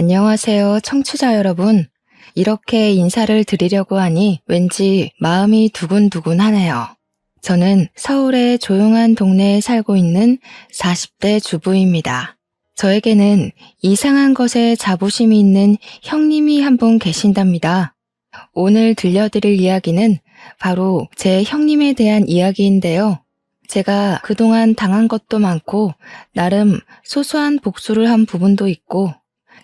안녕하세요, 청취자 여러분. 이렇게 인사를 드리려고 하니 왠지 마음이 두근두근하네요. 저는 서울의 조용한 동네에 살고 있는 40대 주부입니다. 저에게는 이상한 것에 자부심이 있는 형님이 한 분 계신답니다. 오늘 들려드릴 이야기는 바로 제 형님에 대한 이야기인데요. 제가 그동안 당한 것도 많고 나름 소소한 복수를 한 부분도 있고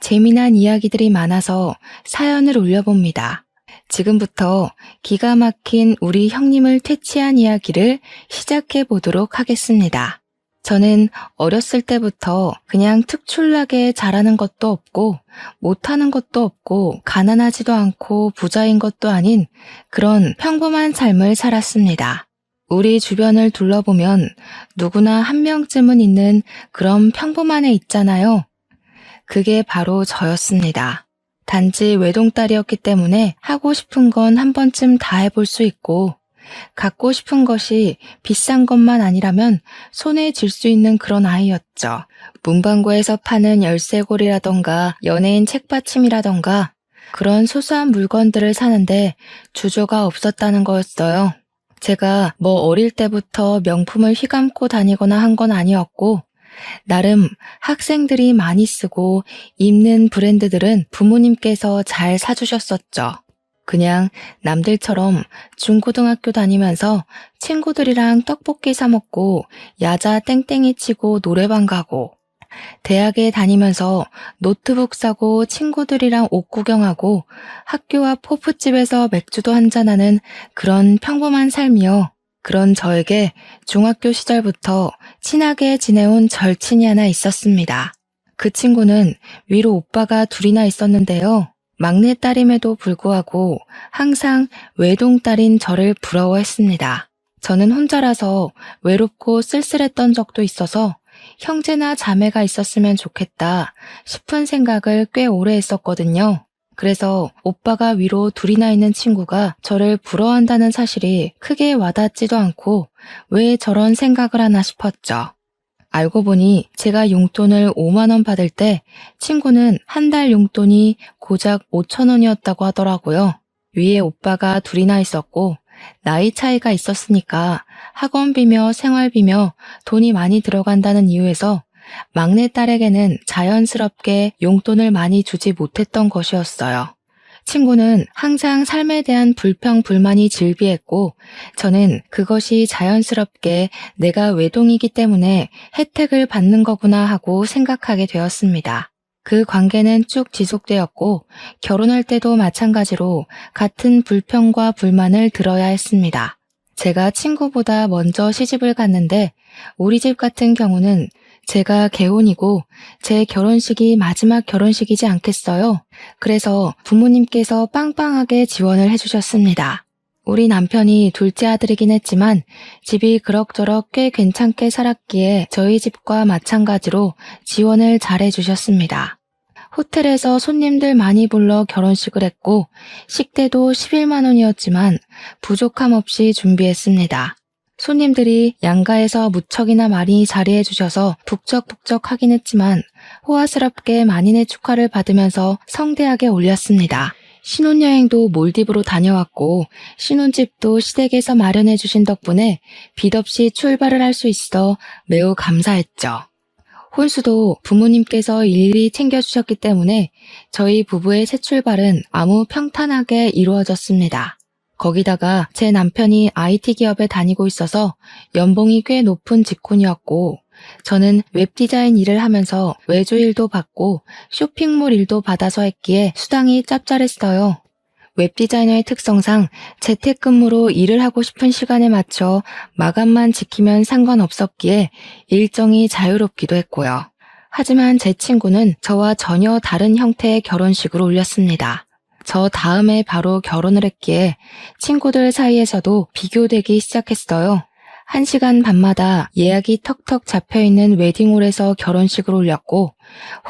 재미난 이야기들이 많아서 사연을 올려봅니다. 지금부터 기가 막힌 우리 형님을 퇴치한 이야기를 시작해 보도록 하겠습니다. 저는 어렸을 때부터 그냥 특출나게 잘하는 것도 없고 못하는 것도 없고 가난하지도 않고 부자인 것도 아닌 그런 평범한 삶을 살았습니다. 우리 주변을 둘러보면 누구나 한 명쯤은 있는 그런 평범한 애 있잖아요. 그게 바로 저였습니다. 단지 외동딸이었기 때문에 하고 싶은 건 한 번쯤 다 해볼 수 있고 갖고 싶은 것이 비싼 것만 아니라면 손에 쥘 수 있는 그런 아이였죠. 문방구에서 파는 열쇠고리라던가 연예인 책받침이라던가 그런 소소한 물건들을 사는데 주저가 없었다는 거였어요. 제가 뭐 어릴 때부터 명품을 휘감고 다니거나 한 건 아니었고 나름 학생들이 많이 쓰고 입는 브랜드들은 부모님께서 잘 사주셨었죠. 그냥 남들처럼 중고등학교 다니면서 친구들이랑 떡볶이 사 먹고 야자 땡땡이 치고 노래방 가고 대학에 다니면서 노트북 사고 친구들이랑 옷 구경하고 학교 앞 호프집에서 맥주도 한잔하는 그런 평범한 삶이요. 그런 저에게 중학교 시절부터 친하게 지내온 절친이 하나 있었습니다. 그 친구는 위로 오빠가 둘이나 있었는데요. 막내딸임에도 불구하고 항상 외동딸인 저를 부러워했습니다. 저는 혼자라서 외롭고 쓸쓸했던 적도 있어서 형제나 자매가 있었으면 좋겠다 싶은 생각을 꽤 오래 했었거든요. 그래서 오빠가 위로 둘이나 있는 친구가 저를 부러워한다는 사실이 크게 와닿지도 않고 왜 저런 생각을 하나 싶었죠. 알고 보니 제가 용돈을 5만 원 받을 때 친구는 한 달 용돈이 고작 5천 원이었다고 하더라고요. 위에 오빠가 둘이나 있었고 나이 차이가 있었으니까 학원비며 생활비며 돈이 많이 들어간다는 이유에서 막내딸에게는 자연스럽게 용돈을 많이 주지 못했던 것이었어요. 친구는 항상 삶에 대한 불평, 불만이 질비했고 저는 그것이 자연스럽게 내가 외동이기 때문에 혜택을 받는 거구나 하고 생각하게 되었습니다. 그 관계는 쭉 지속되었고 결혼할 때도 마찬가지로 같은 불평과 불만을 들어야 했습니다. 제가 친구보다 먼저 시집을 갔는데 우리 집 같은 경우는 제가 개혼이고 제 결혼식이 마지막 결혼식이지 않겠어요? 그래서 부모님께서 빵빵하게 지원을 해주셨습니다. 우리 남편이 둘째 아들이긴 했지만 집이 그럭저럭 꽤 괜찮게 살았기에 저희 집과 마찬가지로 지원을 잘 해주셨습니다. 호텔에서 손님들 많이 불러 결혼식을 했고 식대도 11만 원이었지만 부족함 없이 준비했습니다. 손님들이 양가에서 무척이나 많이 자리해 주셔서 북적북적하긴 했지만 호화스럽게 만인의 축하를 받으면서 성대하게 올렸습니다. 신혼여행도 몰디브로 다녀왔고 신혼집도 시댁에서 마련해 주신 덕분에 빚 없이 출발을 할 수 있어 매우 감사했죠. 혼수도 부모님께서 일일이 챙겨주셨기 때문에 저희 부부의 새 출발은 아무 평탄하게 이루어졌습니다. 거기다가 제 남편이 IT 기업에 다니고 있어서 연봉이 꽤 높은 직군이었고 저는 웹디자인 일을 하면서 외주 일도 받고 쇼핑몰 일도 받아서 했기에 수당이 짭짤했어요. 웹디자이너의 특성상 재택근무로 일을 하고 싶은 시간에 맞춰 마감만 지키면 상관없었기에 일정이 자유롭기도 했고요. 하지만 제 친구는 저와 전혀 다른 형태의 결혼식을 올렸습니다. 저 다음에 바로 결혼을 했기에 친구들 사이에서도 비교되기 시작했어요. 1시간 반마다 예약이 턱턱 잡혀있는 웨딩홀에서 결혼식을 올렸고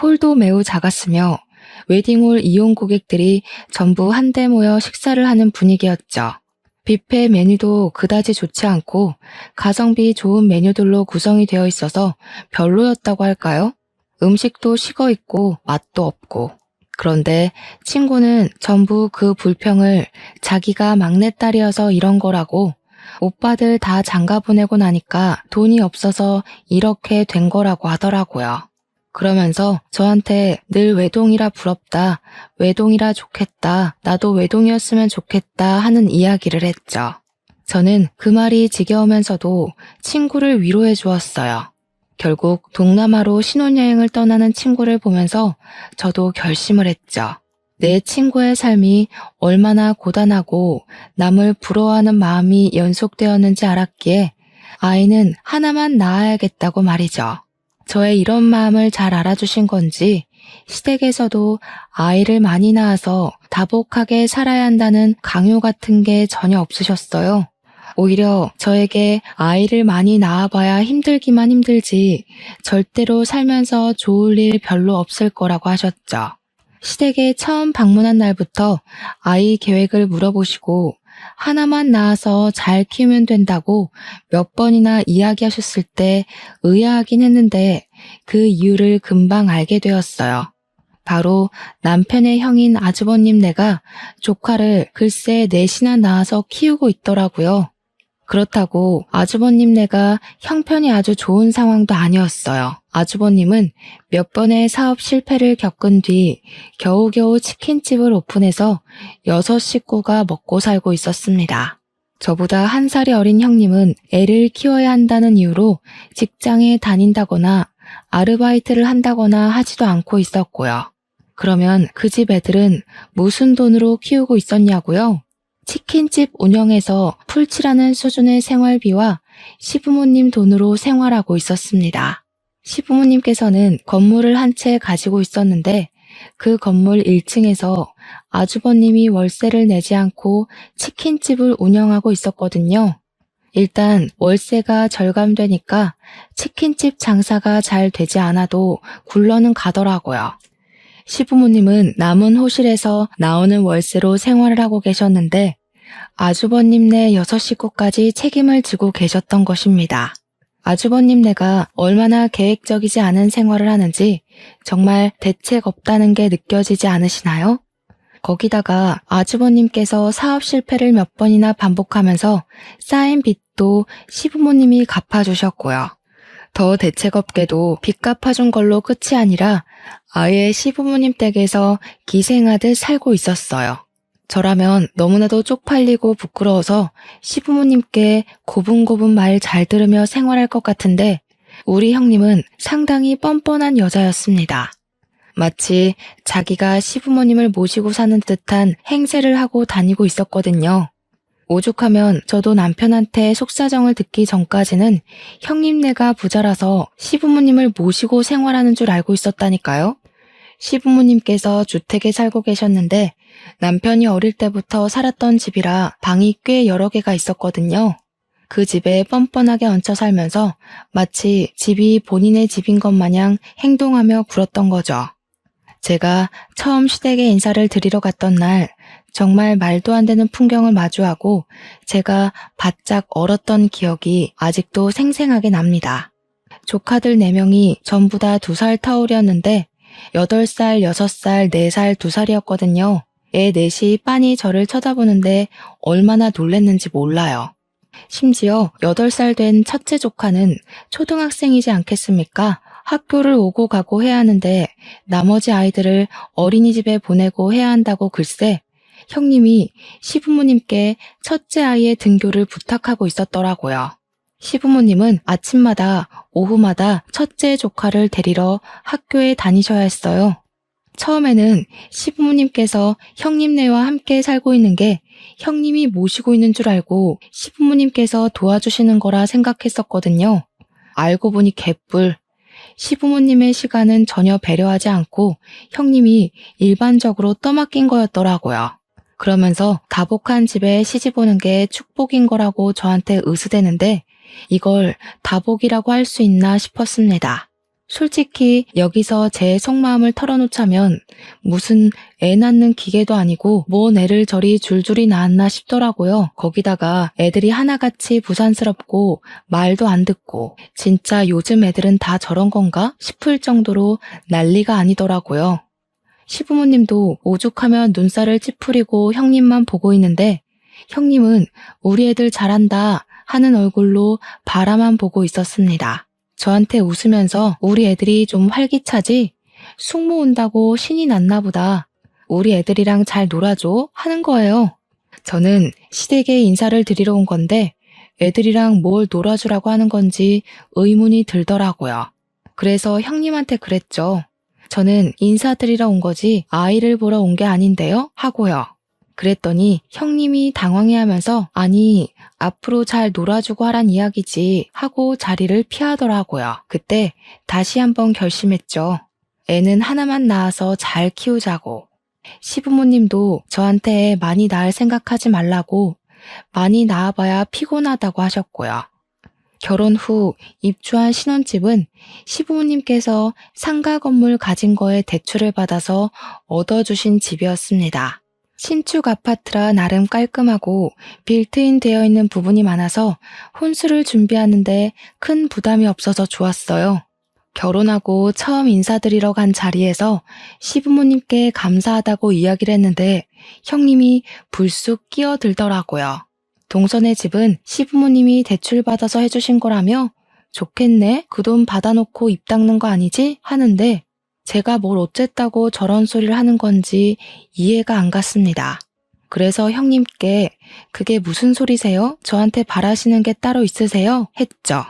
홀도 매우 작았으며 웨딩홀 이용 고객들이 전부 한데 모여 식사를 하는 분위기였죠. 뷔페 메뉴도 그다지 좋지 않고 가성비 좋은 메뉴들로 구성이 되어 있어서 별로였다고 할까요? 음식도 식어 있고 맛도 없고 그런데 친구는 전부 그 불평을 자기가 막내딸이어서 이런 거라고, 오빠들 다 장가 보내고 나니까 돈이 없어서 이렇게 된 거라고 하더라고요. 그러면서 저한테 늘 외동이라 부럽다, 외동이라 좋겠다, 나도 외동이었으면 좋겠다 하는 이야기를 했죠. 저는 그 말이 지겨우면서도 친구를 위로해 주었어요. 결국 동남아로 신혼여행을 떠나는 친구를 보면서 저도 결심을 했죠. 내 친구의 삶이 얼마나 고단하고 남을 부러워하는 마음이 연속되었는지 알았기에 아이는 하나만 낳아야겠다고 말이죠. 저의 이런 마음을 잘 알아주신 건지 시댁에서도 아이를 많이 낳아서 다복하게 살아야 한다는 강요 같은 게 전혀 없으셨어요. 오히려 저에게 아이를 많이 낳아봐야 힘들기만 힘들지 절대로 살면서 좋을 일 별로 없을 거라고 하셨죠. 시댁에 처음 방문한 날부터 아이 계획을 물어보시고 하나만 낳아서 잘 키우면 된다고 몇 번이나 이야기하셨을 때 의아하긴 했는데 그 이유를 금방 알게 되었어요. 바로 남편의 형인 아주버님네가 조카를 글쎄 넷이나 낳아서 키우고 있더라고요. 그렇다고 아주버님네가 형편이 아주 좋은 상황도 아니었어요. 아주버님은 몇 번의 사업 실패를 겪은 뒤 겨우겨우 치킨집을 오픈해서 6식구가 먹고 살고 있었습니다. 저보다 1살이 어린 형님은 애를 키워야 한다는 이유로 직장에 다닌다거나 아르바이트를 한다거나 하지도 않고 있었고요. 그러면 그 집 애들은 무슨 돈으로 키우고 있었냐고요? 치킨집 운영에서 풀칠하는 수준의 생활비와 시부모님 돈으로 생활하고 있었습니다. 시부모님께서는 건물을 한 채 가지고 있었는데 그 건물 1층에서 아주버님이 월세를 내지 않고 치킨집을 운영하고 있었거든요. 일단 월세가 절감되니까 치킨집 장사가 잘 되지 않아도 굴러는 가더라고요. 시부모님은 남은 호실에서 나오는 월세로 생활을 하고 계셨는데 아주버님네 6식구까지 책임을 지고 계셨던 것입니다. 아주버님네가 얼마나 계획적이지 않은 생활을 하는지 정말 대책 없다는 게 느껴지지 않으시나요? 거기다가 아주버님께서 사업 실패를 몇 번이나 반복하면서 쌓인 빚도 시부모님이 갚아주셨고요. 더 대책 없게도 빚 갚아준 걸로 끝이 아니라 아예 시부모님 댁에서 기생하듯 살고 있었어요. 저라면 너무나도 쪽팔리고 부끄러워서 시부모님께 고분고분 말 잘 들으며 생활할 것 같은데 우리 형님은 상당히 뻔뻔한 여자였습니다. 마치 자기가 시부모님을 모시고 사는 듯한 행세를 하고 다니고 있었거든요. 오죽하면 저도 남편한테 속사정을 듣기 전까지는 형님네가 부자라서 시부모님을 모시고 생활하는 줄 알고 있었다니까요. 시부모님께서 주택에 살고 계셨는데 남편이 어릴 때부터 살았던 집이라 방이 꽤 여러 개가 있었거든요. 그 집에 뻔뻔하게 얹혀 살면서 마치 집이 본인의 집인 것 마냥 행동하며 굴었던 거죠. 제가 처음 시댁에 인사를 드리러 갔던 날 정말 말도 안 되는 풍경을 마주하고 제가 바짝 얼었던 기억이 아직도 생생하게 납니다. 조카들 4명이 전부 다 2살 터울이었는데 8살, 6살, 4살, 2살이었거든요. 애 넷이 빤히 저를 쳐다보는데 얼마나 놀랬는지 몰라요. 심지어 8살 된 첫째 조카는 초등학생이지 않겠습니까? 학교를 오고 가고 해야 하는데 나머지 아이들을 어린이집에 보내고 해야 한다고 글쎄 형님이 시부모님께 첫째 아이의 등교를 부탁하고 있었더라고요. 시부모님은 아침마다 오후마다 첫째 조카를 데리러 학교에 다니셔야 했어요. 처음에는 시부모님께서 형님네와 함께 살고 있는 게 형님이 모시고 있는 줄 알고 시부모님께서 도와주시는 거라 생각했었거든요. 알고 보니 개뿔. 시부모님의 시간은 전혀 배려하지 않고 형님이 일반적으로 떠맡긴 거였더라고요. 그러면서 다복한 집에 시집 오는 게 축복인 거라고 저한테 으스대는데 이걸 다복이라고 할 수 있나 싶었습니다. 솔직히 여기서 제 속마음을 털어놓자면 무슨 애 낳는 기계도 아니고 뭔 애를 저리 줄줄이 낳았나 싶더라고요. 거기다가 애들이 하나같이 부산스럽고 말도 안 듣고 진짜 요즘 애들은 다 저런 건가 싶을 정도로 난리가 아니더라고요. 시부모님도 오죽하면 눈살을 찌푸리고 형님만 보고 있는데 형님은 우리 애들 잘한다 하는 얼굴로 바라만 보고 있었습니다. 저한테 웃으면서 우리 애들이 좀 활기차지? 숙모 온다고 신이 났나 보다. 우리 애들이랑 잘 놀아줘 하는 거예요. 저는 시댁에 인사를 드리러 온 건데 애들이랑 뭘 놀아주라고 하는 건지 의문이 들더라고요. 그래서 형님한테 그랬죠. 저는 인사드리러 온 거지 아이를 보러 온 게 아닌데요? 하고요. 그랬더니 형님이 당황해하면서 아니 앞으로 잘 놀아주고 하란 이야기지 하고 자리를 피하더라고요. 그때 다시 한번 결심했죠. 애는 하나만 낳아서 잘 키우자고. 시부모님도 저한테 많이 낳을 생각하지 말라고 많이 낳아봐야 피곤하다고 하셨고요. 결혼 후 입주한 신혼집은 시부모님께서 상가 건물 가진 거에 대출을 받아서 얻어주신 집이었습니다. 신축 아파트라 나름 깔끔하고 빌트인 되어 있는 부분이 많아서 혼수를 준비하는데 큰 부담이 없어서 좋았어요. 결혼하고 처음 인사드리러 간 자리에서 시부모님께 감사하다고 이야기를 했는데 형님이 불쑥 끼어들더라고요. 동선의 집은 시부모님이 대출받아서 해주신 거라며 좋겠네? 그 돈 받아놓고 입 닦는 거 아니지? 하는데 제가 뭘 어쨌다고 저런 소리를 하는 건지 이해가 안 갔습니다. 그래서 형님께 그게 무슨 소리세요? 저한테 바라시는 게 따로 있으세요? 했죠.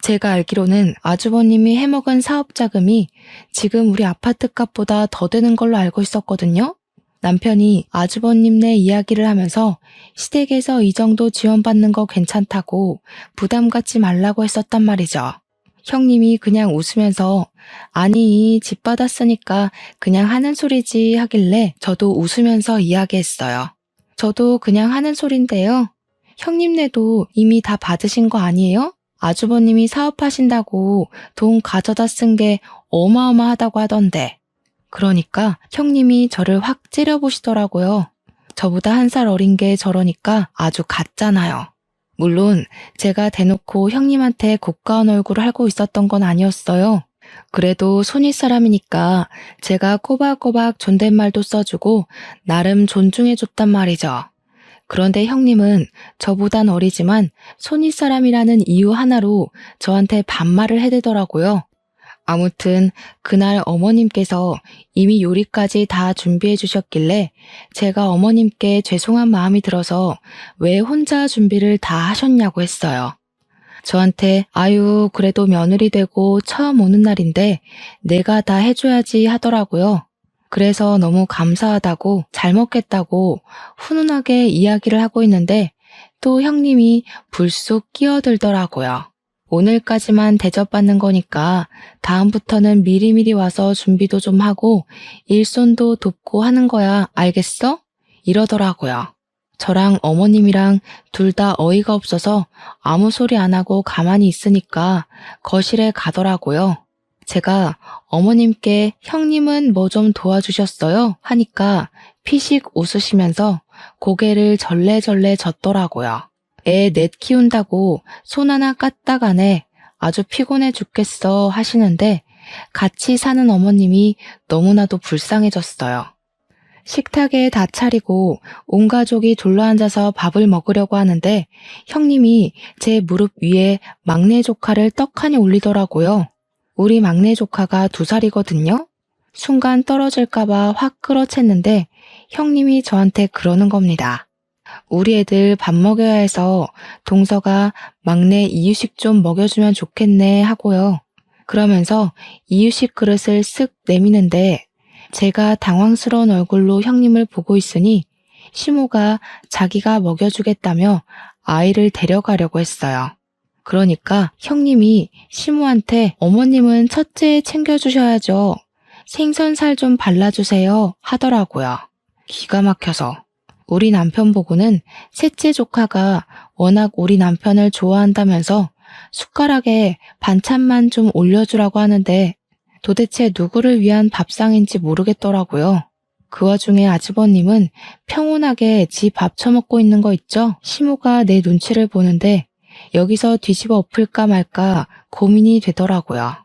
제가 알기로는 아주버님이 해먹은 사업 자금이 지금 우리 아파트 값보다 더 되는 걸로 알고 있었거든요. 남편이 아주버님네 이야기를 하면서 시댁에서 이 정도 지원받는 거 괜찮다고 부담 갖지 말라고 했었단 말이죠. 형님이 그냥 웃으면서 아니 집 받았으니까 그냥 하는 소리지 하길래 저도 웃으면서 이야기했어요. 저도 그냥 하는 소린데요. 형님네도 이미 다 받으신 거 아니에요? 아주버님이 사업하신다고 돈 가져다 쓴 게 어마어마하다고 하던데. 그러니까 형님이 저를 확 째려보시더라고요. 저보다 1살 어린 게 저러니까 아주 같잖아요. 물론 제가 대놓고 형님한테 고가운 얼굴을 하고 있었던 건 아니었어요. 그래도 손윗 사람이니까 제가 꼬박꼬박 존댓말도 써주고 나름 존중해줬단 말이죠. 그런데 형님은 저보단 어리지만 손윗 사람이라는 이유 하나로 저한테 반말을 해대더라고요. 아무튼 그날 어머님께서 이미 요리까지 다 준비해 주셨길래 제가 어머님께 죄송한 마음이 들어서 왜 혼자 준비를 다 하셨냐고 했어요. 저한테 아유 그래도 며느리 되고 처음 오는 날인데 내가 다 해줘야지 하더라고요. 그래서 너무 감사하다고 잘 먹겠다고 훈훈하게 이야기를 하고 있는데 또 형님이 불쑥 끼어들더라고요. 오늘까지만 대접받는 거니까 다음부터는 미리미리 와서 준비도 좀 하고 일손도 돕고 하는 거야 알겠어? 이러더라고요. 저랑 어머님이랑 둘 다 어이가 없어서 아무 소리 안 하고 가만히 있으니까 거실에 가더라고요. 제가 어머님께 형님은 뭐 좀 도와주셨어요? 하니까 피식 웃으시면서 고개를 절레절레 젓더라고요. 애 넷 키운다고 손 하나 까딱 안 해. 아주 피곤해 죽겠어 하시는데 같이 사는 어머님이 너무나도 불쌍해졌어요. 식탁에 다 차리고 온 가족이 둘러앉아서 밥을 먹으려고 하는데 형님이 제 무릎 위에 막내 조카를 떡하니 올리더라고요. 우리 막내 조카가 2살이거든요. 순간 떨어질까봐 확 끌어챘는데 형님이 저한테 그러는 겁니다. 우리 애들 밥 먹여야 해서 동서가 막내 이유식 좀 먹여주면 좋겠네 하고요. 그러면서 이유식 그릇을 쓱 내미는데 제가 당황스러운 얼굴로 형님을 보고 있으니 시모가 자기가 먹여주겠다며 아이를 데려가려고 했어요. 그러니까 형님이 시모한테 어머님은 첫째 챙겨주셔야죠. 생선살 좀 발라주세요 하더라고요. 기가 막혀서. 우리 남편 보고는 셋째 조카가 워낙 우리 남편을 좋아한다면서 숟가락에 반찬만 좀 올려주라고 하는데 도대체 누구를 위한 밥상인지 모르겠더라고요. 그 와중에 아주버님은 평온하게 지 밥 처먹고 있는 거 있죠? 시모가 내 눈치를 보는데 여기서 뒤집어 엎을까 말까 고민이 되더라고요.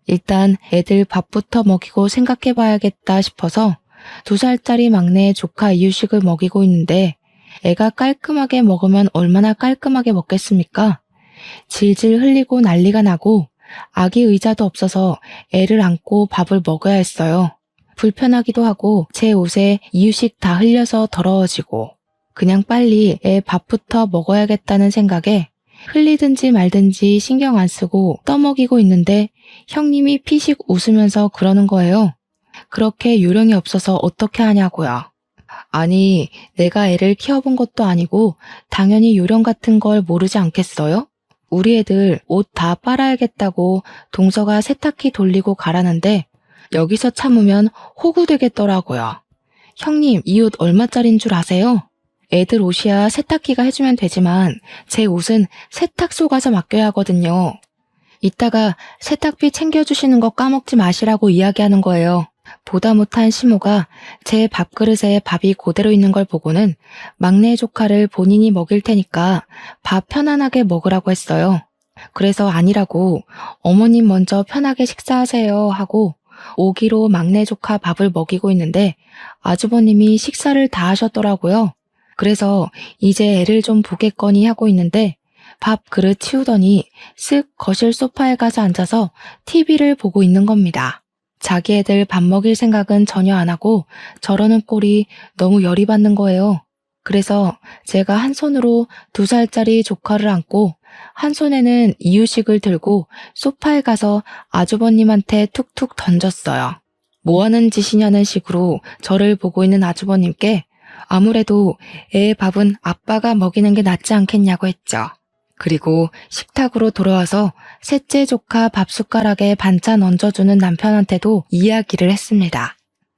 일단 애들 밥부터 먹이고 생각해봐야겠다 싶어서 2살짜리 막내 조카 이유식을 먹이고 있는데 애가 깔끔하게 먹으면 얼마나 깔끔하게 먹겠습니까? 질질 흘리고 난리가 나고 아기 의자도 없어서 애를 안고 밥을 먹어야 했어요. 불편하기도 하고 제 옷에 이유식 다 흘려서 더러워지고 그냥 빨리 애 밥부터 먹어야겠다는 생각에 흘리든지 말든지 신경 안 쓰고 떠먹이고 있는데 형님이 피식 웃으면서 그러는 거예요. 그렇게 요령이 없어서 어떻게 하냐고요. 아니, 내가 애를 키워본 것도 아니고 당연히 요령 같은 걸 모르지 않겠어요? 우리 애들 옷 다 빨아야겠다고 동서가 세탁기 돌리고 가라는데 여기서 참으면 호구되겠더라고요. 형님, 이 옷 얼마짜린 줄 아세요? 애들 옷이야 세탁기가 해주면 되지만 제 옷은 세탁소 가서 맡겨야 하거든요. 이따가 세탁비 챙겨주시는 거 까먹지 마시라고 이야기하는 거예요. 보다 못한 시모가 제 밥그릇에 밥이 그대로 있는 걸 보고는 막내 조카를 본인이 먹일 테니까 밥 편안하게 먹으라고 했어요. 그래서 아니라고 어머님 먼저 편하게 식사하세요 하고 오기로 막내 조카 밥을 먹이고 있는데 아주버님이 식사를 다 하셨더라고요. 그래서 이제 애를 좀 보겠거니 하고 있는데 밥 그릇 치우더니 쓱 거실 소파에 가서 앉아서 TV를 보고 있는 겁니다. 자기 애들 밥 먹일 생각은 전혀 안 하고 저러는 꼴이 너무 열이 받는 거예요. 그래서 제가 한 손으로 2살짜리 조카를 안고 한 손에는 이유식을 들고 소파에 가서 아주버님한테 툭툭 던졌어요. 뭐 하는 짓이냐는 식으로 저를 보고 있는 아주버님께 아무래도 애 밥은 아빠가 먹이는 게 낫지 않겠냐고 했죠. 그리고 식탁으로 돌아와서 셋째 조카 밥 숟가락에 반찬 얹어주는 남편한테도 이야기를 했습니다.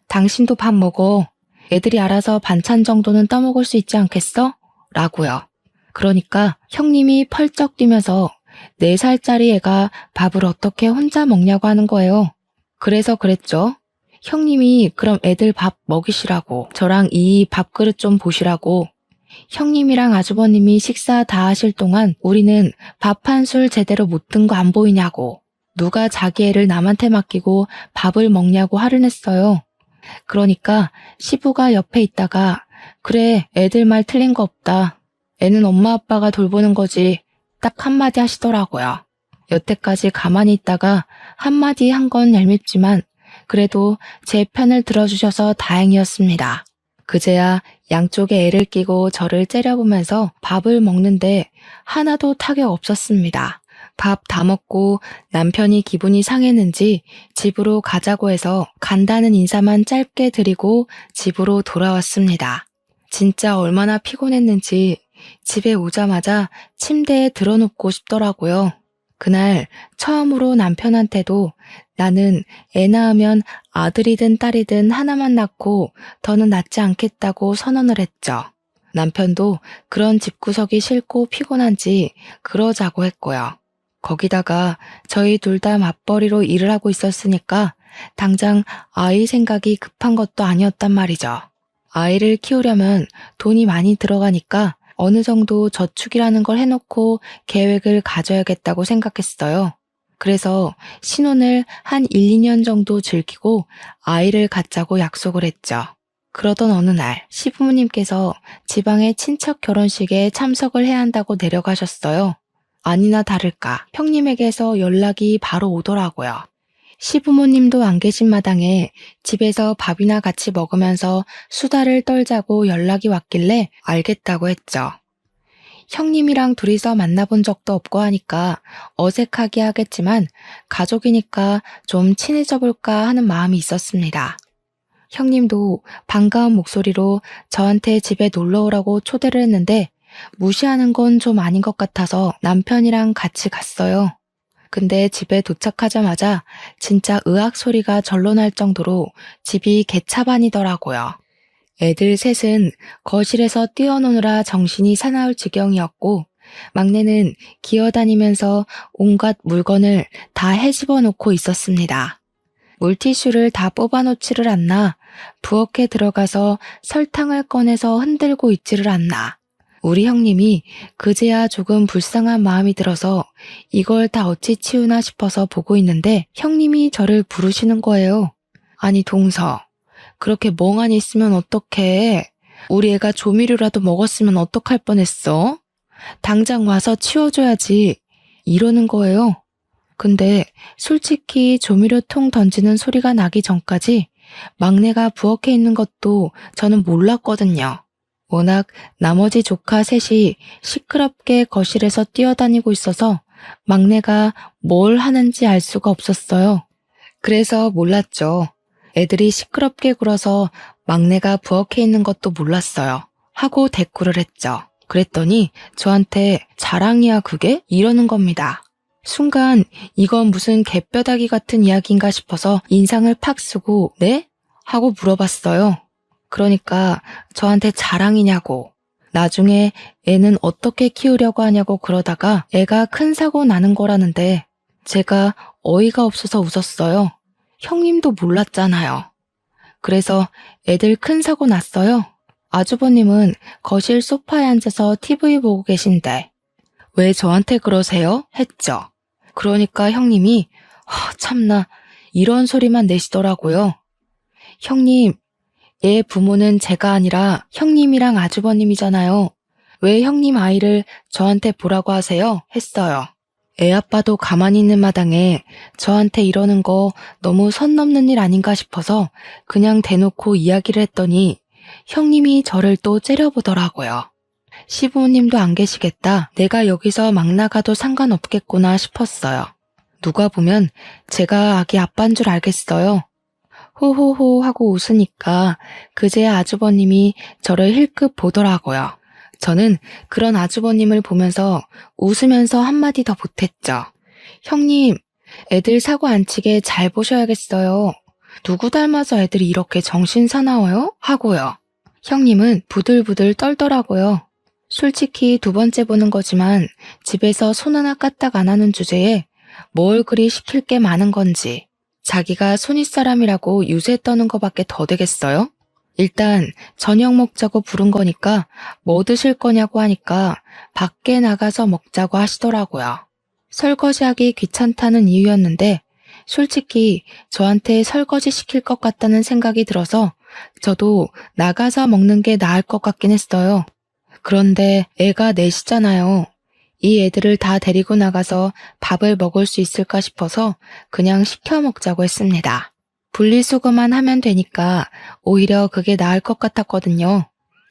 당신도 밥 먹어. 애들이 알아서 반찬 정도는 떠먹을 수 있지 않겠어? 라고요. 그러니까 형님이 펄쩍 뛰면서 4살짜리 애가 밥을 어떻게 혼자 먹냐고 하는 거예요. 그래서 그랬죠. 형님이 그럼 애들 밥 먹이시라고, 저랑 이 밥그릇 좀 보시라고. 형님이랑 아주버님이 식사 다 하실 동안 우리는 밥 한 술 제대로 못 든 거 안 보이냐고. 누가 자기 애를 남한테 맡기고 밥을 먹냐고 화를 냈어요. 그러니까 시부가 옆에 있다가 그래, 애들 말 틀린 거 없다. 애는 엄마 아빠가 돌보는 거지. 딱 한마디 하시더라고요. 여태까지 가만히 있다가 한마디 한 건 얄밉지만 그래도 제 편을 들어주셔서 다행이었습니다. 그제야 양쪽에 애를 끼고 저를 째려보면서 밥을 먹는데 하나도 타격 없었습니다. 밥 다 먹고 남편이 기분이 상했는지 집으로 가자고 해서 간다는 인사만 짧게 드리고 집으로 돌아왔습니다. 진짜 얼마나 피곤했는지 집에 오자마자 침대에 들어눕고 싶더라고요. 그날 처음으로 남편한테도 나는 애 낳으면 아들이든 딸이든 하나만 낳고 더는 낳지 않겠다고 선언을 했죠. 남편도 그런 집구석이 싫고 피곤한지 그러자고 했고요. 거기다가 저희 둘 다 맞벌이로 일을 하고 있었으니까 당장 아이 생각이 급한 것도 아니었단 말이죠. 아이를 키우려면 돈이 많이 들어가니까 어느 정도 저축이라는 걸 해놓고 계획을 가져야겠다고 생각했어요. 그래서 신혼을 한 1, 2년 정도 즐기고 아이를 갖자고 약속을 했죠. 그러던 어느 날 시부모님께서 지방의 친척 결혼식에 참석을 해야 한다고 내려가셨어요. 아니나 다를까 형님에게서 연락이 바로 오더라고요. 시부모님도 안 계신 마당에 집에서 밥이나 같이 먹으면서 수다를 떨자고 연락이 왔길래 알겠다고 했죠. 형님이랑 둘이서 만나본 적도 없고 하니까 어색하게 하겠지만 가족이니까 좀 친해져 볼까 하는 마음이 있었습니다. 형님도 반가운 목소리로 저한테 집에 놀러 오라고 초대를 했는데 무시하는 건 좀 아닌 것 같아서 남편이랑 같이 갔어요. 근데 집에 도착하자마자 진짜 의악 소리가 절로 날 정도로 집이 개차반이더라고요. 애들 셋은 거실에서 뛰어노느라 정신이 사나울 지경이었고 막내는 기어다니면서 온갖 물건을 다 헤집어 놓고 있었습니다. 물티슈를 다 뽑아놓지를 않나, 부엌에 들어가서 설탕을 꺼내서 흔들고 있지를 않나. 우리 형님이 그제야 조금 불쌍한 마음이 들어서 이걸 다 어찌 치우나 싶어서 보고 있는데 형님이 저를 부르시는 거예요. 아니 동서, 그렇게 멍하니 있으면 어떡해. 우리 애가 조미료라도 먹었으면 어떡할 뻔했어? 당장 와서 치워줘야지. 이러는 거예요. 근데 솔직히 조미료통 던지는 소리가 나기 전까지 막내가 부엌에 있는 것도 저는 몰랐거든요. 워낙 나머지 조카 셋이 시끄럽게 거실에서 뛰어다니고 있어서 막내가 뭘 하는지 알 수가 없었어요. 그래서 몰랐죠. 애들이 시끄럽게 굴어서 막내가 부엌에 있는 것도 몰랐어요. 하고 대꾸를 했죠. 그랬더니 저한테 자랑이야 그게? 이러는 겁니다. 순간 이건 무슨 개뼈다귀 같은 이야기인가 싶어서 인상을 팍 쓰고 네? 하고 물어봤어요. 그러니까 저한테 자랑이냐고. 나중에 애는 어떻게 키우려고 하냐고 그러다가 애가 큰 사고 나는 거라는데 제가 어이가 없어서 웃었어요. 형님도 몰랐잖아요. 그래서 애들 큰 사고 났어요. 아주버님은 거실 소파에 앉아서 TV 보고 계신데 왜 저한테 그러세요? 했죠. 그러니까 형님이 참나 이런 소리만 내시더라고요. 형님, 얘 부모는 제가 아니라 형님이랑 아주버님이잖아요. 왜 형님 아이를 저한테 보라고 하세요? 했어요. 애 아빠도 가만히 있는 마당에 저한테 이러는 거 너무 선 넘는 일 아닌가 싶어서 그냥 대놓고 이야기를 했더니 형님이 저를 또 째려보더라고요. 시부모님도 안 계시겠다. 내가 여기서 막 나가도 상관없겠구나 싶었어요. 누가 보면 제가 아기 아빠인 줄 알겠어요. 호호호 하고 웃으니까 그제 아주버님이 저를 힐끗 보더라고요. 저는 그런 아주버님을 보면서 웃으면서 한마디 더 보탰죠. 형님, 애들 사고 안 치게 잘 보셔야겠어요. 누구 닮아서 애들이 이렇게 정신 사나워요? 하고요. 형님은 부들부들 떨더라고요. 솔직히 두 번째 보는 거지만 집에서 손 하나 까딱 안 하는 주제에 뭘 그리 시킬 게 많은 건지 자기가 손윗사람이라고 유세 떠는 거밖에 더 되겠어요? 일단 저녁 먹자고 부른 거니까 뭐 드실 거냐고 하니까 밖에 나가서 먹자고 하시더라고요. 설거지하기 귀찮다는 이유였는데 솔직히 저한테 설거지 시킬 것 같다는 생각이 들어서 저도 나가서 먹는 게 나을 것 같긴 했어요. 그런데 애가 넷이잖아요. 이 애들을 다 데리고 나가서 밥을 먹을 수 있을까 싶어서 그냥 시켜 먹자고 했습니다. 분리수거만 하면 되니까 오히려 그게 나을 것 같았거든요.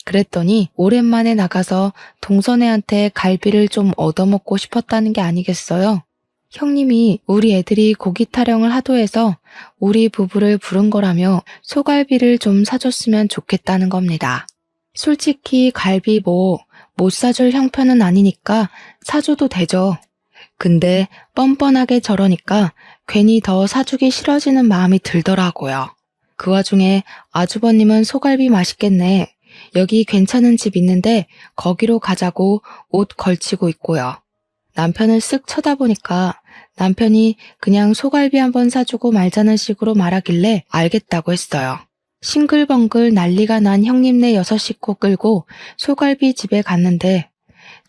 그랬더니 오랜만에 나가서 동선애한테 갈비를 좀 얻어먹고 싶었다는 게 아니겠어요? 형님이 우리 애들이 고기 타령을 하도 해서 우리 부부를 부른 거라며 소갈비를 좀 사줬으면 좋겠다는 겁니다. 솔직히 갈비 못 사줄 형편은 아니니까 사줘도 되죠. 근데 뻔뻔하게 저러니까 괜히 더 사주기 싫어지는 마음이 들더라고요. 그 와중에 아주버님은 소갈비 맛있겠네. 여기 괜찮은 집 있는데 거기로 가자고 옷 걸치고 있고요. 남편을 쓱 쳐다보니까 남편이 그냥 소갈비 한번 사주고 말자는 식으로 말하길래 알겠다고 했어요. 싱글벙글 난리가 난 형님네 6식구 끌고 소갈비 집에 갔는데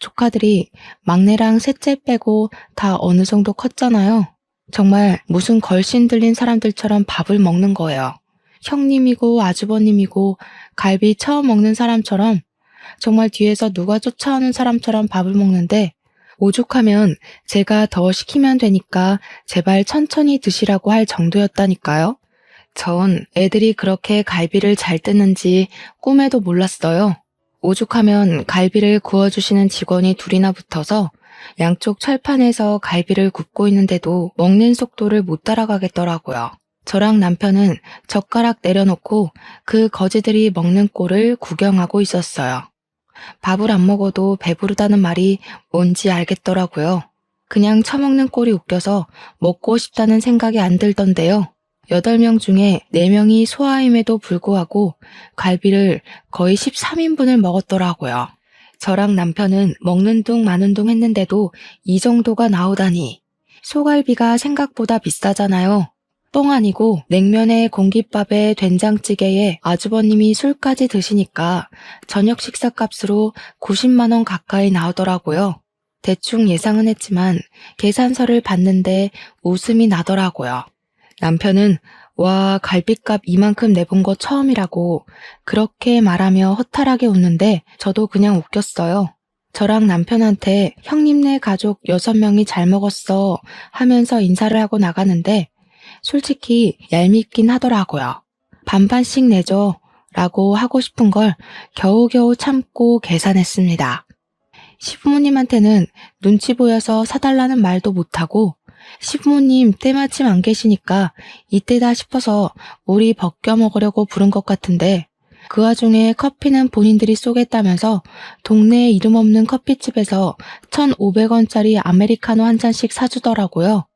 조카들이 막내랑 셋째 빼고 다 어느 정도 컸잖아요. 정말 무슨 걸신 들린 사람들처럼 밥을 먹는 거예요. 형님이고 아주버님이고 갈비 처음 먹는 사람처럼 정말 뒤에서 누가 쫓아오는 사람처럼 밥을 먹는데 오죽하면 제가 더 시키면 되니까 제발 천천히 드시라고 할 정도였다니까요. 전 애들이 그렇게 갈비를 잘 뜯는지 꿈에도 몰랐어요. 오죽하면 갈비를 구워주시는 직원이 둘이나 붙어서 양쪽 철판에서 갈비를 굽고 있는데도 먹는 속도를 못 따라가겠더라고요. 저랑 남편은 젓가락 내려놓고 그 거지들이 먹는 꼴을 구경하고 있었어요. 밥을 안 먹어도 배부르다는 말이 뭔지 알겠더라고요. 그냥 처먹는 꼴이 웃겨서 먹고 싶다는 생각이 안 들던데요. 8명 중에 4명이 소아임에도 불구하고 갈비를 거의 13인분을 먹었더라고요. 저랑 남편은 먹는 둥 마는 둥 했는데도 이 정도가 나오다니. 소갈비가 생각보다 비싸잖아요. 뻥 아니고 냉면에 공깃밥에 된장찌개에 아주버님이 술까지 드시니까 저녁 식사값으로 90만 원 가까이 나오더라고요. 대충 예상은 했지만 계산서를 봤는데 웃음이 나더라고요. 남편은 와, 갈비값 이만큼 내본 거 처음이라고 그렇게 말하며 허탈하게 웃는데 저도 그냥 웃겼어요. 저랑 남편한테 형님네 가족 6명이 잘 먹었어 하면서 인사를 하고 나가는데 솔직히 얄밉긴 하더라고요. 반반씩 내줘 라고 하고 싶은 걸 겨우겨우 참고 계산했습니다. 시부모님한테는 눈치 보여서 사달라는 말도 못하고 시부모님 때마침 안 계시니까 이때다 싶어서 우리 벗겨 먹으려고 부른 것 같은데 그 와중에 커피는 본인들이 쏘겠다면서 동네에 이름 없는 커피집에서 1,500원짜리 아메리카노 한 잔씩 사주더라고요.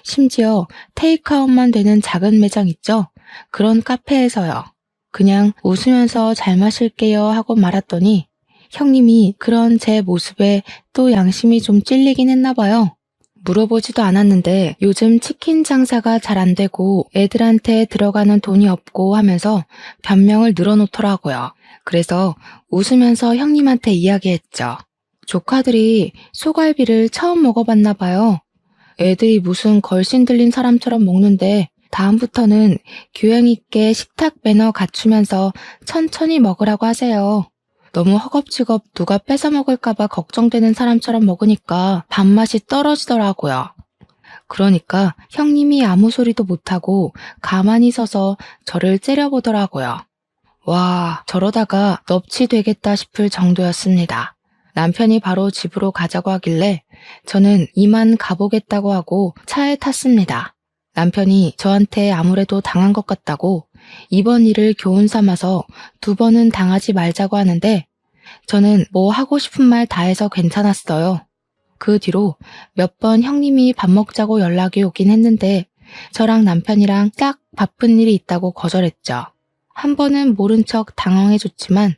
심지어 테이크아웃만 되는 작은 매장 있죠? 그런 카페에서요. 그냥 웃으면서 잘 마실게요 하고 말았더니 형님이 그런 제 모습에 또 양심이 좀 찔리긴 했나 봐요. 물어보지도 않았는데 요즘 치킨 장사가 잘 안 되고 애들한테 들어가는 돈이 없고 하면서 변명을 늘어놓더라고요. 그래서 웃으면서 형님한테 이야기했죠. 조카들이 소갈비를 처음 먹어봤나 봐요. 애들이 무슨 걸신 들린 사람처럼 먹는데 다음부터는 교양 있게 식탁 매너 갖추면서 천천히 먹으라고 하세요. 너무 허겁지겁 누가 뺏어 먹을까봐 걱정되는 사람처럼 먹으니까 밥맛이 떨어지더라고요. 그러니까 형님이 아무 소리도 못하고 가만히 서서 저를 째려보더라고요. 와, 저러다가 넙치 되겠다 싶을 정도였습니다. 남편이 바로 집으로 가자고 하길래 저는 이만 가보겠다고 하고 차에 탔습니다. 남편이 저한테 아무래도 당한 것 같다고 이번 일을 교훈 삼아서 2번은 당하지 말자고 하는데 저는 뭐 하고 싶은 말 다 해서 괜찮았어요. 그 뒤로 몇 번 형님이 밥 먹자고 연락이 오긴 했는데 저랑 남편이랑 딱 바쁜 일이 있다고 거절했죠. 한 번은 모른 척 당황해줬지만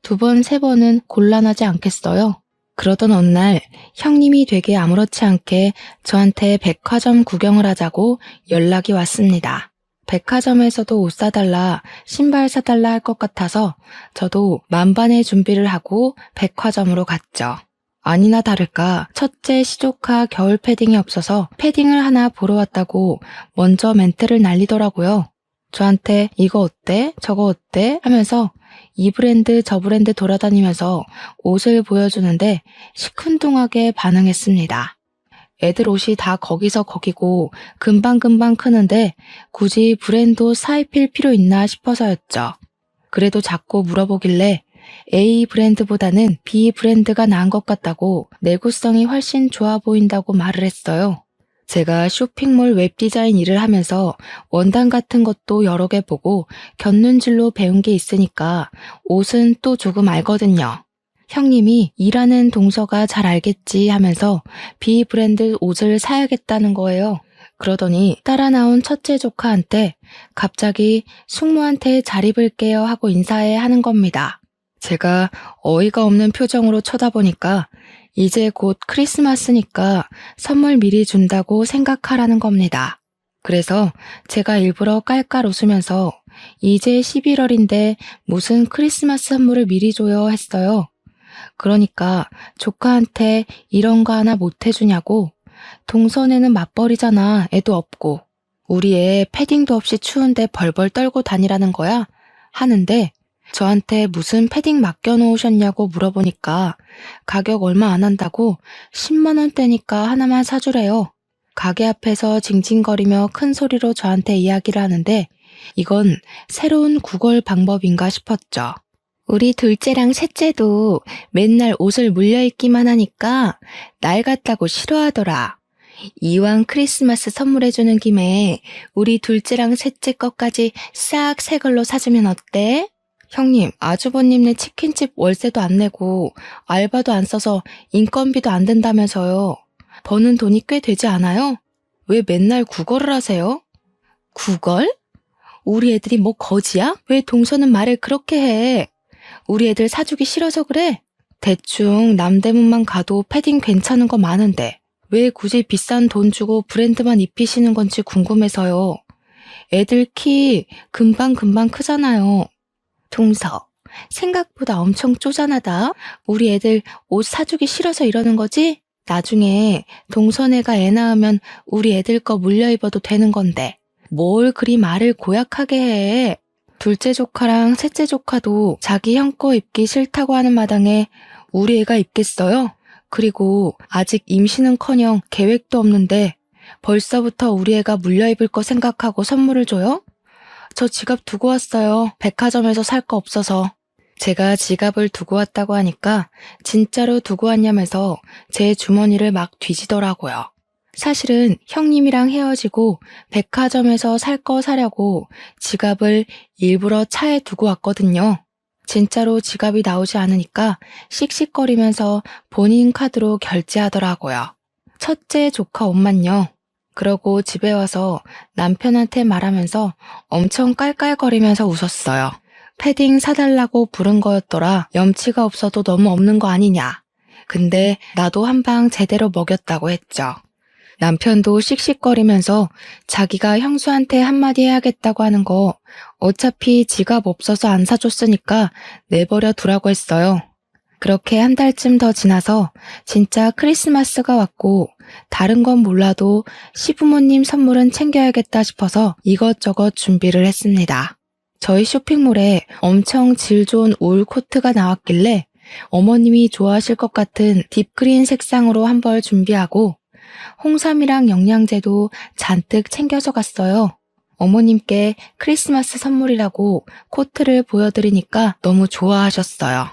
2번, 3번은 곤란하지 않겠어요. 그러던 어느 날 형님이 되게 아무렇지 않게 저한테 백화점 구경을 하자고 연락이 왔습니다. 백화점에서도 옷 사달라, 신발 사달라 할 것 같아서 저도 만반의 준비를 하고 백화점으로 갔죠. 아니나 다를까 첫째 시조카 겨울 패딩이 없어서 패딩을 하나 보러 왔다고 먼저 멘트를 날리더라고요. 저한테 이거 어때? 저거 어때? 하면서 이 브랜드 저 브랜드 돌아다니면서 옷을 보여주는데 시큰둥하게 반응했습니다. 애들 옷이 다 거기서 거기고 금방금방 크는데 굳이 브랜드 옷 사입힐 필요 있나 싶어서였죠. 그래도 자꾸 물어보길래 A 브랜드보다는 B 브랜드가 나은 것 같다고 내구성이 훨씬 좋아 보인다고 말을 했어요. 제가 쇼핑몰 웹디자인 일을 하면서 원단 같은 것도 여러 개 보고 곁눈질로 배운 게 있으니까 옷은 또 조금 알거든요. 형님이 일하는 동서가 잘 알겠지 하면서 B 브랜드 옷을 사야겠다는 거예요. 그러더니 따라 나온 첫째 조카한테 갑자기 숙모한테 잘 입을게요 하고 인사해 하는 겁니다. 제가 어이가 없는 표정으로 쳐다보니까 이제 곧 크리스마스니까 선물 미리 준다고 생각하라는 겁니다. 그래서 제가 일부러 깔깔 웃으면서 이제 11월인데 무슨 크리스마스 선물을 미리 줘요 했어요. 그러니까 조카한테 이런 거 하나 못 해주냐고. 동선에는 맞벌이잖아. 애도 없고. 우리 애 패딩도 없이 추운데 벌벌 떨고 다니라는 거야? 하는데 저한테 무슨 패딩 맡겨놓으셨냐고 물어보니까 가격 얼마 안 한다고 10만 원대니까 하나만 사주래요. 가게 앞에서 징징거리며 큰 소리로 저한테 이야기를 하는데 이건 새로운 구걸 방법인가 싶었죠. 우리 둘째랑 셋째도 맨날 옷을 물려입기만 하니까 날 같다고 싫어하더라. 이왕 크리스마스 선물해주는 김에 우리 둘째랑 셋째 것까지 싹 새 걸로 사주면 어때? 형님, 아주버님네 치킨집 월세도 안 내고 알바도 안 써서 인건비도 안 든다면서요. 버는 돈이 꽤 되지 않아요? 왜 맨날 구걸을 하세요? 구걸? 우리 애들이 뭐 거지야? 왜 동서는 말을 그렇게 해? 우리 애들 사주기 싫어서 그래? 대충 남대문만 가도 패딩 괜찮은 거 많은데 왜 굳이 비싼 돈 주고 브랜드만 입히시는 건지 궁금해서요. 애들 키 금방금방 크잖아요. 동서, 생각보다 엄청 쪼잔하다. 우리 애들 옷 사주기 싫어서 이러는 거지? 나중에 동서네가 애 낳으면 우리 애들 거 물려 입어도 되는 건데 뭘 그리 말을 고약하게 해. 둘째 조카랑 셋째 조카도 자기 형 거 입기 싫다고 하는 마당에 우리 애가 입겠어요? 그리고 아직 임신은커녕 계획도 없는데 벌써부터 우리 애가 물려 입을 거 생각하고 선물을 줘요? 저 지갑 두고 왔어요. 백화점에서 살 거 없어서. 제가 지갑을 두고 왔다고 하니까 진짜로 두고 왔냐면서 제 주머니를 막 뒤지더라고요. 사실은 형님이랑 헤어지고 백화점에서 살 거 사려고 지갑을 일부러 차에 두고 왔거든요. 진짜로 지갑이 나오지 않으니까 씩씩거리면서 본인 카드로 결제하더라고요. 첫째 조카 옷만요. 그러고 집에 와서 남편한테 말하면서 엄청 깔깔거리면서 웃었어요. 패딩 사달라고 부른 거였더라. 염치가 없어도 너무 없는 거 아니냐. 근데 나도 한 방 제대로 먹였다고 했죠. 남편도 씩씩거리면서 자기가 형수한테 한마디 해야겠다고 하는 거 어차피 지갑 없어서 안 사줬으니까 내버려 두라고 했어요. 그렇게 한 달쯤 더 지나서 진짜 크리스마스가 왔고 다른 건 몰라도 시부모님 선물은 챙겨야겠다 싶어서 이것저것 준비를 했습니다. 저희 쇼핑몰에 엄청 질 좋은 울 코트가 나왔길래 어머님이 좋아하실 것 같은 딥그린 색상으로 한 벌 준비하고 홍삼이랑 영양제도 잔뜩 챙겨서 갔어요. 어머님께 크리스마스 선물이라고 코트를 보여드리니까 너무 좋아하셨어요.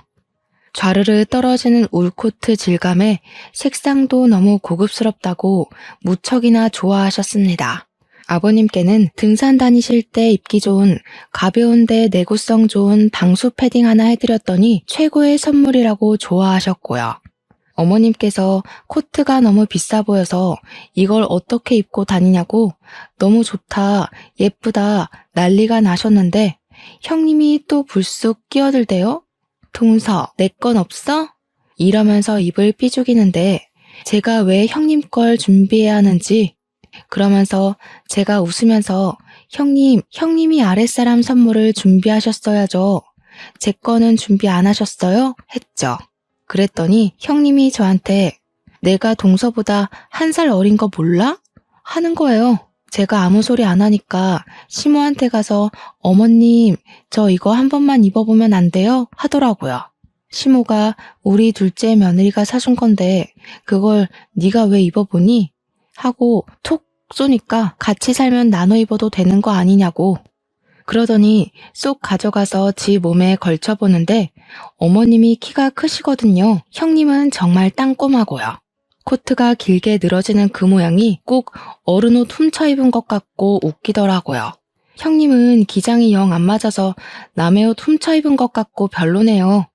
좌르르 떨어지는 울코트 질감에 색상도 너무 고급스럽다고 무척이나 좋아하셨습니다. 아버님께는 등산 다니실 때 입기 좋은 가벼운데 내구성 좋은 방수 패딩 하나 해드렸더니 최고의 선물이라고 좋아하셨고요. 어머님께서 코트가 너무 비싸 보여서 이걸 어떻게 입고 다니냐고 너무 좋다, 예쁘다 난리가 나셨는데 형님이 또 불쑥 끼어들대요. 동서, 내 건 없어? 이러면서 입을 삐죽이는데 제가 왜 형님 걸 준비해야 하는지 그러면서 제가 웃으면서 형님이 아랫사람 선물을 준비하셨어야죠. 제 거는 준비 안 하셨어요? 했죠. 그랬더니 형님이 저한테 내가 동서보다 1살 어린 거 몰라? 하는 거예요. 제가 아무 소리 안 하니까 시모한테 가서 어머님 저 이거 한 번만 입어보면 안 돼요? 하더라고요. 시모가 우리 둘째 며느리가 사준 건데 그걸 네가 왜 입어보니? 하고 톡 쏘니까 같이 살면 나눠 입어도 되는 거 아니냐고. 그러더니 쏙 가져가서 지 몸에 걸쳐보는데 어머님이 키가 크시거든요. 형님은 정말 땅꼬마고요. 코트가 길게 늘어지는 그 모양이 꼭 어른 옷 훔쳐 입은 것 같고 웃기더라고요. 형님은 기장이 영 안 맞아서 남의 옷 훔쳐 입은 것 같고 별로네요.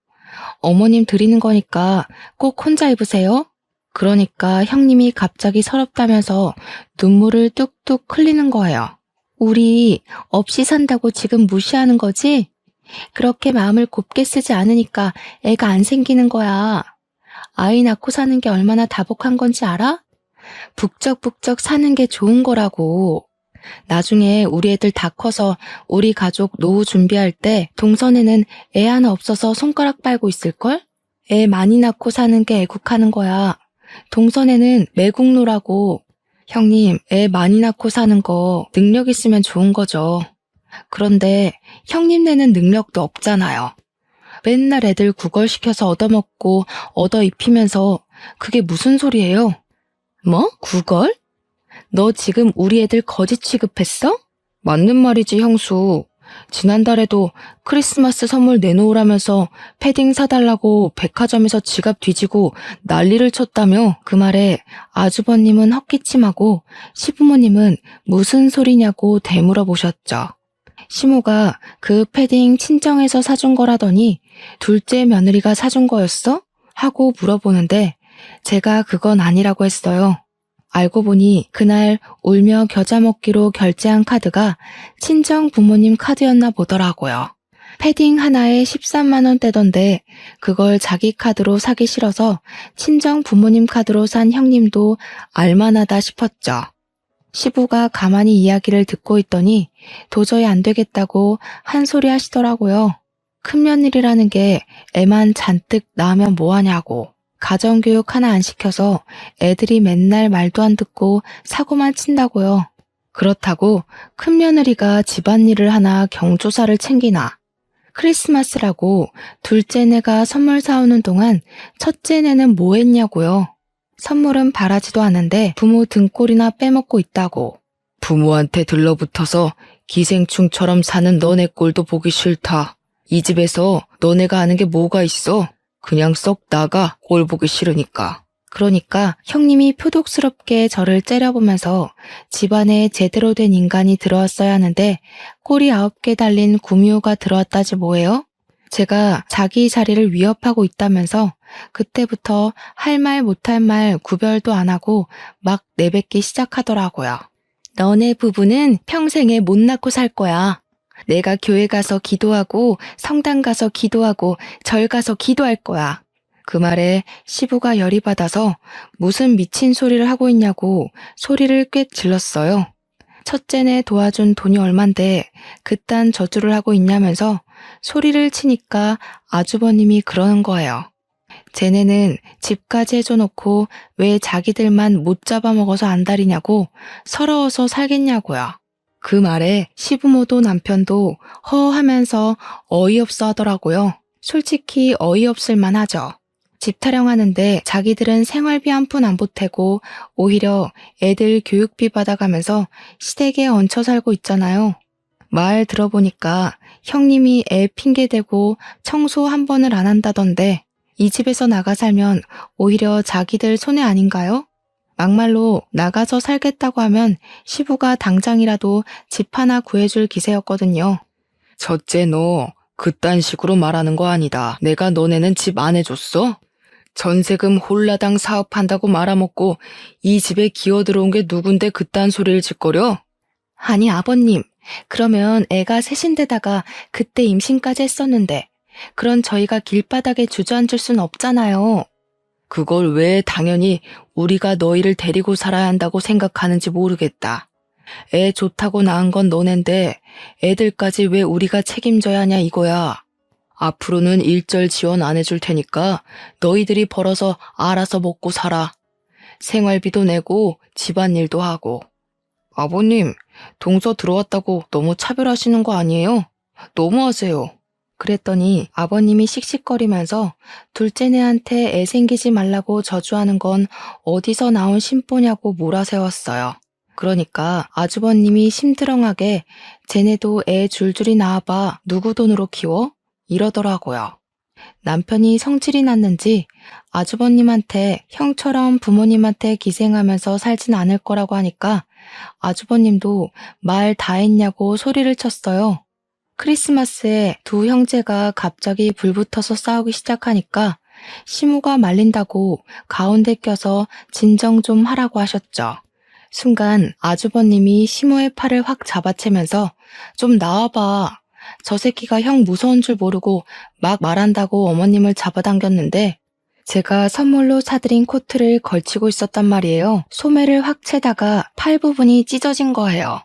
어머님 드리는 거니까 꼭 혼자 입으세요. 그러니까 형님이 갑자기 서럽다면서 눈물을 뚝뚝 흘리는 거예요. 우리 없이 산다고 지금 무시하는 거지? 그렇게 마음을 곱게 쓰지 않으니까 애가 안 생기는 거야. 아이 낳고 사는 게 얼마나 다복한 건지 알아? 북적북적 사는 게 좋은 거라고. 나중에 우리 애들 다 커서 우리 가족 노후 준비할 때 동선에는 애 하나 없어서 손가락 빨고 있을걸? 애 많이 낳고 사는 게 애국하는 거야. 동선에는 매국노라고. 형님, 애 많이 낳고 사는 거 능력 있으면 좋은 거죠. 그런데 형님네는 능력도 없잖아요. 맨날 애들 구걸시켜서 얻어먹고 얻어입히면서 그게 무슨 소리예요? 뭐? 구걸? 너 지금 우리 애들 거지 취급했어? 맞는 말이지, 형수. 지난달에도 크리스마스 선물 내놓으라면서 패딩 사달라고 백화점에서 지갑 뒤지고 난리를 쳤다며. 그 말에 아주버님은 헛기침하고 시부모님은 무슨 소리냐고 되물어보셨죠. 시모가 그 패딩 친정에서 사준 거라더니 둘째 며느리가 사준 거였어? 하고 물어보는데 제가 그건 아니라고 했어요. 알고 보니 그날 울며 겨자 먹기로 결제한 카드가 친정 부모님 카드였나 보더라고요. 패딩 하나에 13만 원대던데 그걸 자기 카드로 사기 싫어서 친정 부모님 카드로 산 형님도 알만하다 싶었죠. 시부가 가만히 이야기를 듣고 있더니 도저히 안 되겠다고 한 소리 하시더라고요. 큰며느리라는 게 애만 잔뜩 낳으면 뭐하냐고. 가정교육 하나 안 시켜서 애들이 맨날 말도 안 듣고 사고만 친다고요. 그렇다고 큰며느리가 집안일을 하나 경조사를 챙기나. 크리스마스라고 둘째네가 선물 사오는 동안 첫째네는 뭐 했냐고요. 선물은 바라지도 않은데 부모 등골이나 빼먹고 있다고. 부모한테 들러붙어서 기생충처럼 사는 너네 꼴도 보기 싫다. 이 집에서 너네가 아는 게 뭐가 있어? 그냥 썩 나가, 꼴 보기 싫으니까. 그러니까 형님이 표독스럽게 저를 째려보면서 집안에 제대로 된 인간이 들어왔어야 하는데 꼬리 9개 달린 구미호가 들어왔다지 뭐예요? 제가 자기 자리를 위협하고 있다면서 그때부터 할 말 못할 말 구별도 안 하고 막 내뱉기 시작하더라고요. 너네 부부는 평생에 못 낳고 살 거야. 내가 교회 가서 기도하고 성당 가서 기도하고 절 가서 기도할 거야. 그 말에 시부가 열이 받아서 무슨 미친 소리를 하고 있냐고 소리를 꽤 질렀어요. 첫째네 도와준 돈이 얼만데 그딴 저주를 하고 있냐면서 소리를 치니까 아주버님이 그러는 거예요. 쟤네는 집까지 해줘놓고 왜 자기들만 못 잡아먹어서 안달이냐고 서러워서 살겠냐고요. 그 말에 시부모도 남편도 허하면서 어이없어 하더라고요. 솔직히 어이없을 만하죠. 집 타령하는데 자기들은 생활비 한 푼 안 보태고 오히려 애들 교육비 받아가면서 시댁에 얹혀 살고 있잖아요. 말 들어보니까 형님이 애 핑계대고 청소 한 번을 안 한다던데 이 집에서 나가 살면 오히려 자기들 손해 아닌가요? 막말로 나가서 살겠다고 하면 시부가 당장이라도 집 하나 구해줄 기세였거든요. 첫째 너 그딴 식으로 말하는 거 아니다. 내가 너네는 집 안 해줬어? 전세금 홀라당 사업한다고 말아먹고 이 집에 기어들어온 게 누군데 그딴 소리를 짓거려? 아니 아버님, 그러면 애가 셋인데다가 그때 임신까지 했었는데 그런 저희가 길바닥에 주저앉을 순 없잖아요. 그걸 왜 당연히 우리가 너희를 데리고 살아야 한다고 생각하는지 모르겠다. 애 좋다고 낳은 건 너넨데 애들까지 왜 우리가 책임져야 하냐 이거야. 앞으로는 일절 지원 안 해줄 테니까 너희들이 벌어서 알아서 먹고 살아. 생활비도 내고 집안일도 하고. 아버님, 동서 들어왔다고 너무 차별하시는 거 아니에요? 너무하세요. 그랬더니 아버님이 씩씩거리면서 둘째네한테 애 생기지 말라고 저주하는 건 어디서 나온 심보냐고 몰아세웠어요. 그러니까 아주버님이 심드렁하게 쟤네도 애 줄줄이 낳아봐 누구 돈으로 키워? 이러더라고요. 남편이 성질이 났는지 아주버님한테 형처럼 부모님한테 기생하면서 살진 않을 거라고 하니까 아주버님도 말 다 했냐고 소리를 쳤어요. 크리스마스에 두 형제가 갑자기 불붙어서 싸우기 시작하니까 시무가 말린다고 가운데 껴서 진정 좀 하라고 하셨죠. 순간 아주버님이 시무의 팔을 확 잡아채면서 좀 나와봐. 저 새끼가 형 무서운 줄 모르고 막 말한다고 어머님을 잡아당겼는데 제가 선물로 사드린 코트를 걸치고 있었단 말이에요. 소매를 확 채다가 팔 부분이 찢어진 거예요.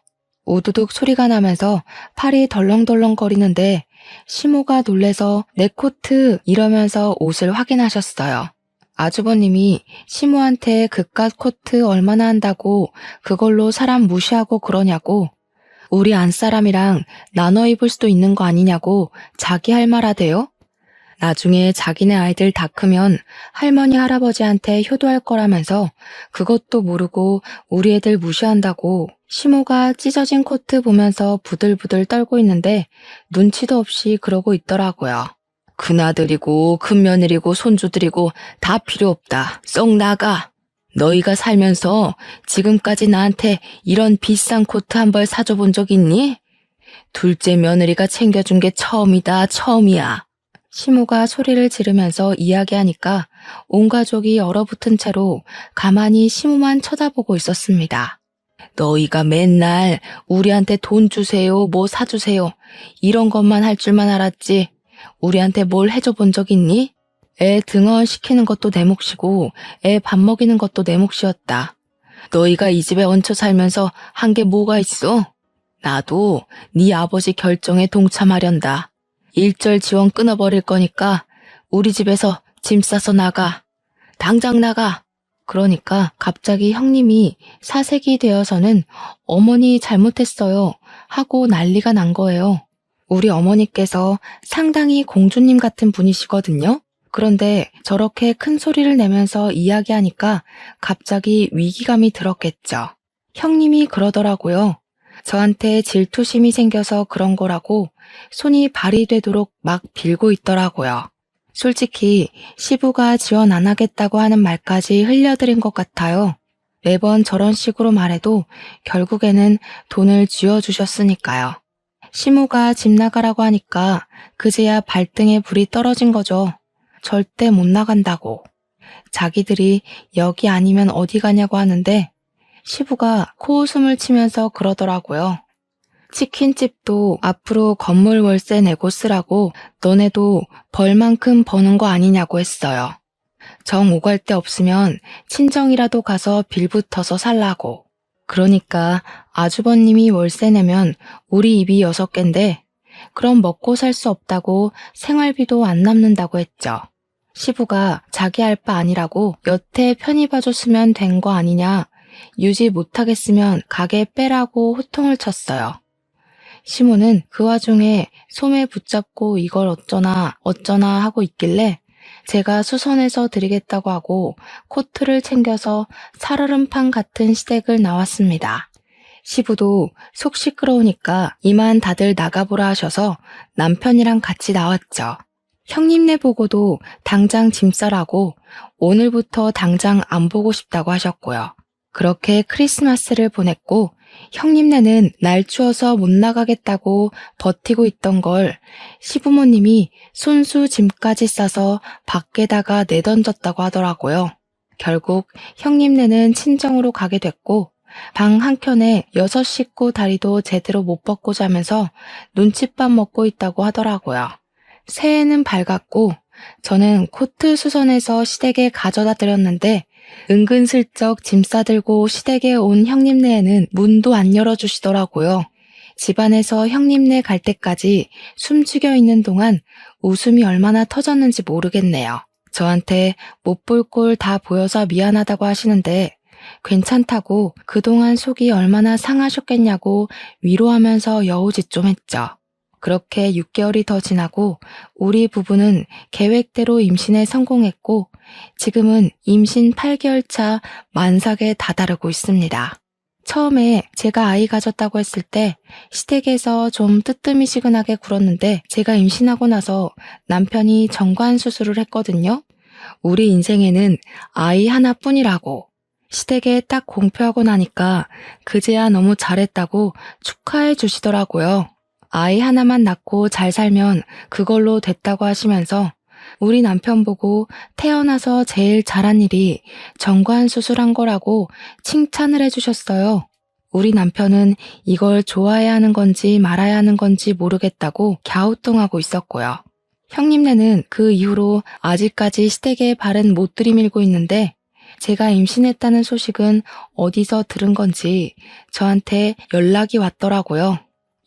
우두둑 소리가 나면서 팔이 덜렁덜렁 거리는데 시모가 놀래서 내 코트 이러면서 옷을 확인하셨어요. 아주버님이 시모한테 그깟 코트 얼마나 한다고 그걸로 사람 무시하고 그러냐고 우리 안사람이랑 나눠 입을 수도 있는 거 아니냐고 자기 할 말 하대요. 나중에 자기네 아이들 다 크면 할머니 할아버지한테 효도할 거라면서 그것도 모르고 우리 애들 무시한다고 시모가 찢어진 코트 보면서 부들부들 떨고 있는데 눈치도 없이 그러고 있더라고요. 큰아들이고 큰며느리고 손주들이고 다 필요 없다. 썩 나가. 너희가 살면서 지금까지 나한테 이런 비싼 코트 한 벌 사줘 본 적 있니? 둘째 며느리가 챙겨준 게 처음이다, 처음이야. 시모가 소리를 지르면서 이야기하니까 온 가족이 얼어붙은 채로 가만히 시모만 쳐다보고 있었습니다. 너희가 맨날 우리한테 돈 주세요, 뭐 사주세요 이런 것만 할 줄만 알았지 우리한테 뭘 해줘 본 적 있니? 애 등원 시키는 것도 내 몫이고 애 밥 먹이는 것도 내 몫이었다. 너희가 이 집에 얹혀 살면서 한 게 뭐가 있어? 나도 네 아버지 결정에 동참하련다. 일절 지원 끊어버릴 거니까 우리 집에서 짐 싸서 나가. 당장 나가. 그러니까 갑자기 형님이 사색이 되어서는 어머니 잘못했어요 하고 난리가 난 거예요. 우리 어머니께서 상당히 공주님 같은 분이시거든요. 그런데 저렇게 큰 소리를 내면서 이야기하니까 갑자기 위기감이 들었겠죠. 형님이 그러더라고요. 저한테 질투심이 생겨서 그런 거라고 손이 발이 되도록 막 빌고 있더라고요. 솔직히 시부가 지원 안 하겠다고 하는 말까지 흘려드린 것 같아요. 매번 저런 식으로 말해도 결국에는 돈을 쥐어주셨으니까요. 시무가 집 나가라고 하니까 그제야 발등에 불이 떨어진 거죠. 절대 못 나간다고. 자기들이 여기 아니면 어디 가냐고 하는데 시부가 코웃음을 치면서 그러더라고요. 치킨집도 앞으로 건물 월세 내고 쓰라고 너네도 벌만큼 버는 거 아니냐고 했어요. 정 오갈 데 없으면 친정이라도 가서 빌붙어서 살라고. 그러니까 아주버님이 월세 내면 우리 입이 6개인데 그럼 먹고 살 수 없다고 생활비도 안 남는다고 했죠. 시부가 자기 할 바 아니라고 여태 편히 봐줬으면 된 거 아니냐, 유지 못하겠으면 가게 빼라고 호통을 쳤어요. 시모는 그 와중에 소매 붙잡고 이걸 어쩌나 하고 있길래 제가 수선해서 드리겠다고 하고 코트를 챙겨서 살얼음판 같은 시댁을 나왔습니다. 시부도 속 시끄러우니까 이만 다들 나가보라 하셔서 남편이랑 같이 나왔죠. 형님네 보고도 당장 짐 싸라고 오늘부터 당장 안 보고 싶다고 하셨고요. 그렇게 크리스마스를 보냈고 형님네는 날 추워서 못 나가겠다고 버티고 있던 걸 시부모님이 손수 짐까지 싸서 밖에다가 내던졌다고 하더라고요. 결국 형님네는 친정으로 가게 됐고 방 한켠에 6 식구 다리도 제대로 못 벗고 자면서 눈칫밥 먹고 있다고 하더라고요. 새해는 밝았고 저는 코트 수선해서 시댁에 가져다 드렸는데 은근슬쩍 짐 싸들고 시댁에 온 형님네에는 문도 안 열어주시더라고요. 집안에서 형님네 갈 때까지 숨죽여 있는 동안 웃음이 얼마나 터졌는지 모르겠네요. 저한테 못 볼 꼴 다 보여서 미안하다고 하시는데 괜찮다고 그동안 속이 얼마나 상하셨겠냐고 위로하면서 여우짓 좀 했죠. 그렇게 6개월이 더 지나고 우리 부부는 계획대로 임신에 성공했고 지금은 임신 8개월 차 만삭에 다다르고 있습니다. 처음에 제가 아이 가졌다고 했을 때 시댁에서 좀 뜨뜨미시근하게 굴었는데 제가 임신하고 나서 남편이 정관 수술을 했거든요. 우리 인생에는 아이 하나뿐이라고. 시댁에 딱 공표하고 나니까 그제야 너무 잘했다고 축하해 주시더라고요. 아이 하나만 낳고 잘 살면 그걸로 됐다고 하시면서 우리 남편 보고 태어나서 제일 잘한 일이 정관 수술한 거라고 칭찬을 해주셨어요. 우리 남편은 이걸 좋아해야 하는 건지 말아야 하는 건지 모르겠다고 갸우뚱하고 있었고요. 형님네는 그 이후로 아직까지 시댁에 발은 못 들이밀고 있는데 제가 임신했다는 소식은 어디서 들은 건지 저한테 연락이 왔더라고요.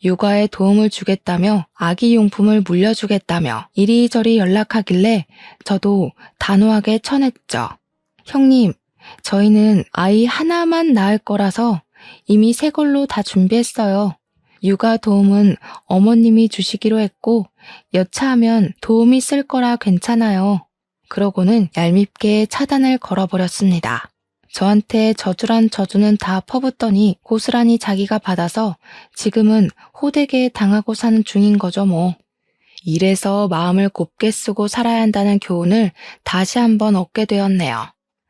육아에 도움을 주겠다며 아기 용품을 물려주겠다며 이리저리 연락하길래 저도 단호하게 쳐냈죠. 형님, 저희는 아이 하나만 낳을 거라서 이미 새 걸로 다 준비했어요. 육아 도움은 어머님이 주시기로 했고 여차하면 도움이 쓸 거라 괜찮아요. 그러고는 얄밉게 차단을 걸어버렸습니다. 저한테 저주란 저주는 다 퍼붓더니 고스란히 자기가 받아서 지금은 호되게 당하고 사는 중인 거죠 뭐. 이래서 마음을 곱게 쓰고 살아야 한다는 교훈을 다시 한번 얻게 되었네요.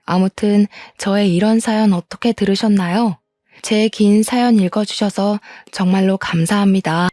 아무튼 저의 이런 사연 어떻게 들으셨나요? 제 긴 사연 읽어주셔서 정말로 감사합니다.